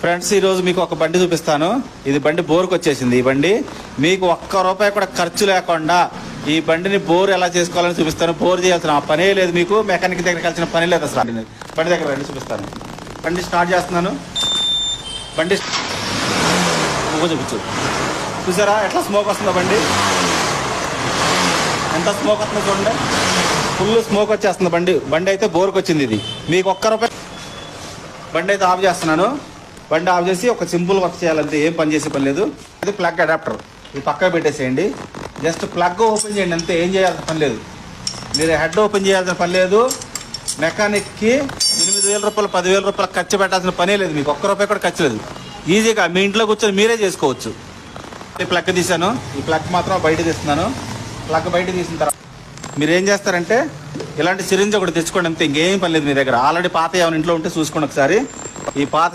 Friends, ఈరోజు మీకు ఒక బండి చూపిస్తాను. ఇది బండి బోర్కి వచ్చేసింది. ఈ బండి మీకు ₹1 కూడా ఖర్చు లేకుండా ఈ బండిని బోర్ ఎలా చేసుకోవాలని చూపిస్తాను. బోర్ చేయాల్సిన పనే లేదు, మీకు మెకానిక్ దగ్గర కలిసిన పని లేదు అసలు. బండి దగ్గర రండి, చూపిస్తాను. బండి స్టార్ట్ చేస్తున్నాను. బండి చూపించు. చూసారా ఎట్లా స్మోక్ వస్తుందో? బండి ఎంత స్మోక్ వస్తుందో చూడండి. ఫుల్ స్మోక్ వచ్చేస్తుంది. బండి అయితే బోర్కి వచ్చింది. ఇది మీకు ₹1 బండి అయితే ఆఫ్ చేస్తున్నాను. బండి ఆఫ్ చేసి ఒక సింపుల్ వర్క్ చేయాలంటే ఏం పని చేసే పని లేదు. ఇది ప్లగ్ అడాప్టర్, ఇది పక్కకు పెట్టేసేయండి. జస్ట్ ప్లగ్ ఓపెన్ చేయండి అంతే, ఏం చేయాల్సిన పని లేదు. మీరు హెడ్ ఓపెన్ చేయాల్సిన పని లేదు. మెకానిక్కి ₹8,000 ₹10,000 ఖర్చు పెట్టాల్సిన పనే లేదు. మీకు ₹1 కూడా ఖర్చు లేదు. ఈజీగా మీ ఇంట్లో కూర్చొని మీరే చేసుకోవచ్చు. ఈ ప్లగ్ తీసాను. ఈ ప్లగ్ మాత్రం బయట తీస్తున్నాను. ప్లగ్ బయట తీసిన తర్వాత మీరు ఏం చేస్తారంటే ఇలాంటి సిరింజ్ ఒకటి తెచ్చుకోండి అంతే, ఇంకేం పని లేదు. మీ దగ్గర ఆల్రెడీ పాత ఏమైనా ఇంట్లో ఉంటే చూసుకోండి ఒకసారి. ఈ పాత